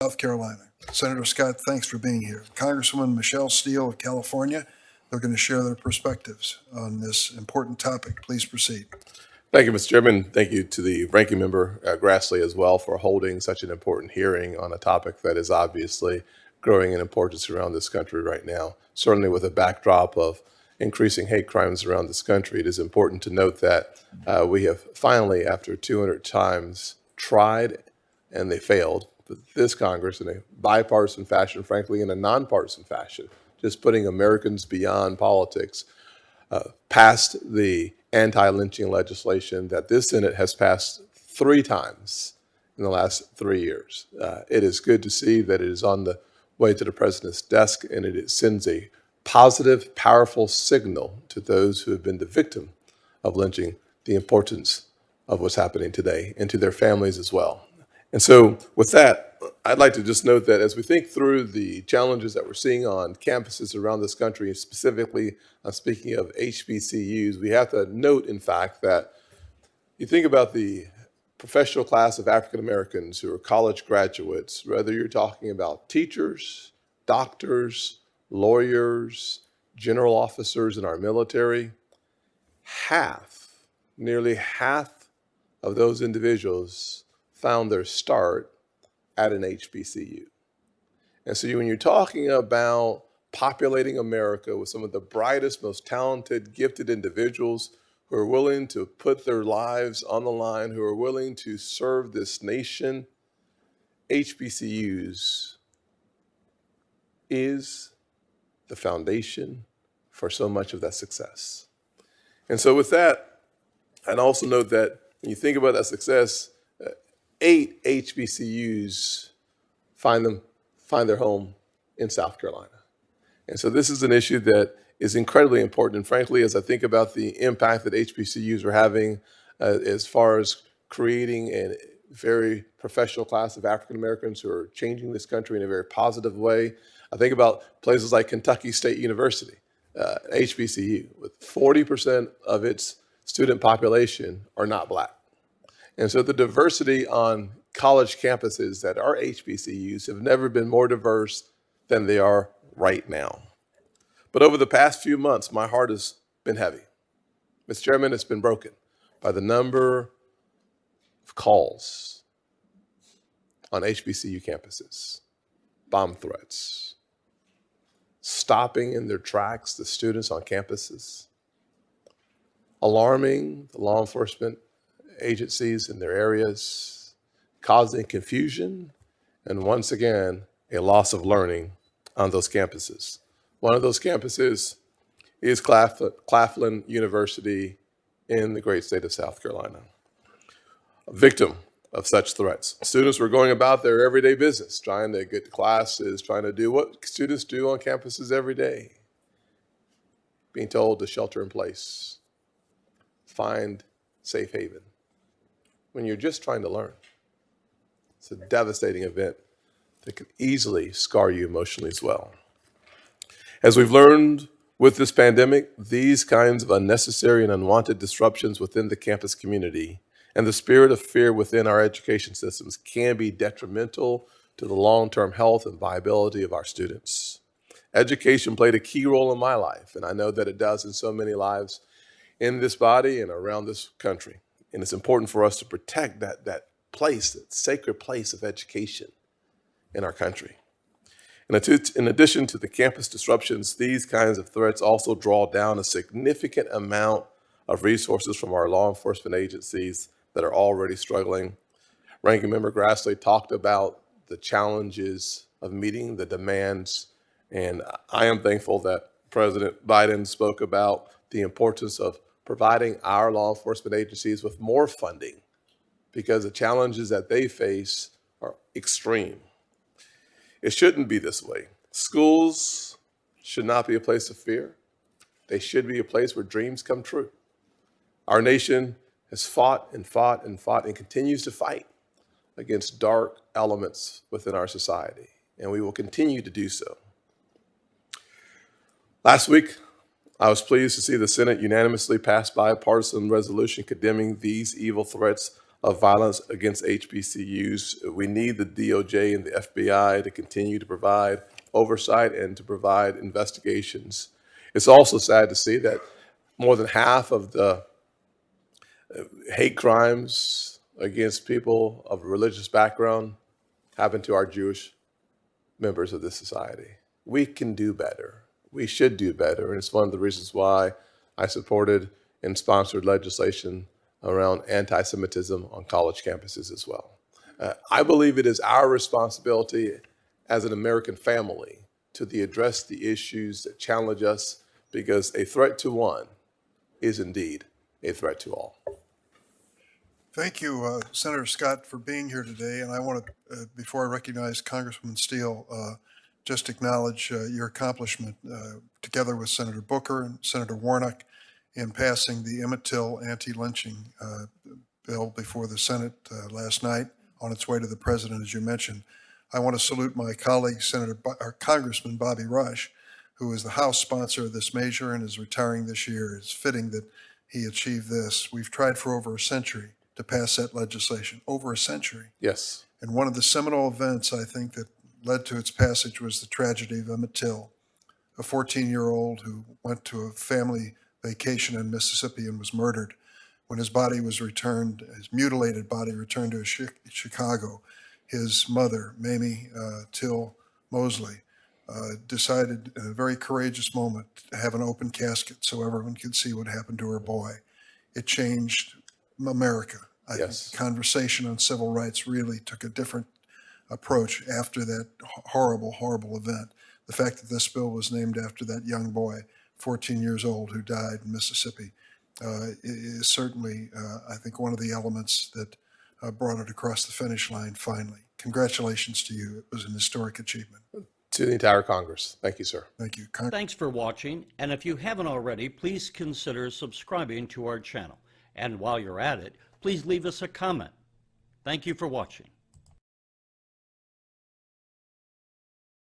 South Carolina. Senator Scott, thanks for being here. Congresswoman Michelle Steele of California, they're going to share their perspectives on this important topic. Please proceed. Thank you, Mr. Chairman. Thank you to the ranking member, Grassley, as well, for holding such an important hearing on a topic that is obviously growing in importance around this country right now. Certainly with a backdrop of increasing hate crimes around this country, it is important to note that we have finally, after 200 times, tried and they failed. This Congress, in a bipartisan fashion, frankly, in a nonpartisan fashion, just putting Americans beyond politics, passed the anti-lynching legislation that this Senate has passed 3 times in the last 3 years. It is good to see that it is on the way to the president's desk, and it sends a positive, powerful signal to those who have been the victim of lynching, the importance of what's happening today, and to their families as well. And so with that, I'd like to just note that as we think through the challenges that we're seeing on campuses around this country, specifically speaking of HBCUs, we have to note, in fact, that you think about the professional class of African Americans who are college graduates, whether you're talking about teachers, doctors, lawyers, general officers in our military, nearly half of those individuals found their start at an HBCU. And so when you're talking about populating America with some of the brightest, most talented, gifted individuals who are willing to put their lives on the line, who are willing to serve this nation, HBCUs is the foundation for so much of that success. And so with that, I'd also note that when you think about that success, 8 HBCUs find their home in South Carolina. And so this is an issue that is incredibly important. And frankly, as I think about the impact that HBCUs are having as far as creating a very professional class of African Americans who are changing this country in a very positive way, I think about places like Kentucky State University, HBCU, with 40% of its student population are not Black. And so the diversity on college campuses that are HBCUs have never been more diverse than they are right now. But over the past few months, my heart has been heavy. Mr. Chairman, it's been broken by the number of calls on HBCU campuses, bomb threats, stopping in their tracks the students on campuses, alarming the law enforcement agencies in their areas, causing confusion, and once again, a loss of learning on those campuses. One of those campuses is Claflin University in the great state of South Carolina. A victim of such threats. Students were going about their everyday business, trying to get to classes, trying to do what students do on campuses every day, being told to shelter in place, find safe haven, when you're just trying to learn. It's a devastating event that could easily scar you emotionally as well. As we've learned with this pandemic, these kinds of unnecessary and unwanted disruptions within the campus community and the spirit of fear within our education systems can be detrimental to the long-term health and viability of our students. Education played a key role in my life, and I know that it does in so many lives in this body and around this country. And it's important for us to protect that place, that sacred place of education in our country. In addition to the campus disruptions, these kinds of threats also draw down a significant amount of resources from our law enforcement agencies that are already struggling. Ranking Member Grassley talked about the challenges of meeting the demands, and I am thankful that President Biden spoke about the importance of providing our law enforcement agencies with more funding because the challenges that they face are extreme. It shouldn't be this way. Schools should not be a place of fear. They should be a place where dreams come true. Our nation has fought and fought and fought and continues to fight against dark elements within our society, and we will continue to do so. Last week, I was pleased to see the Senate unanimously pass bipartisan resolution condemning these evil threats of violence against HBCUs. We need the DOJ and the FBI to continue to provide oversight and to provide investigations. It's also sad to see that more than half of the hate crimes against people of religious background happen to our Jewish members of this society. We can do better. We should do better. And it's one of the reasons why I supported and sponsored legislation around anti-Semitism on college campuses as well. I believe it is our responsibility as an American family to address the issues that challenge us, because a threat to one is indeed a threat to all. Thank you, Senator Scott, for being here today. And I want to, before I recognize Congresswoman Steele, just acknowledge your accomplishment together with Senator Booker and Senator Warnock in passing the Emmett Till anti-lynching bill before the Senate last night on its way to the president, as you mentioned. I want to salute my colleague, Congressman Bobby Rush, who is the House sponsor of this measure and is retiring this year. It's fitting that he achieved this. We've tried for over a century to pass that legislation, over a century. Yes. And one of the seminal events, I think, that led to its passage was the tragedy of Emmett Till, a 14-year-old who went to a family vacation in Mississippi and was murdered. When his body was returned, his mutilated body returned to Chicago, his mother, Mamie Till Mosley, decided in a very courageous moment to have an open casket so everyone could see what happened to her boy. It changed America. I think the conversation on civil rights really took a different approach after that horrible, horrible event. The fact that this bill was named after that young boy, 14 years old, who died in Mississippi, is certainly, I think, one of the elements that brought it across the finish line finally. Congratulations to you. It was an historic achievement. To the entire Congress. Thank you, sir. Thank you. Thanks for watching. And if you haven't already, please consider subscribing to our channel. And while you're at it, please leave us a comment. Thank you for watching.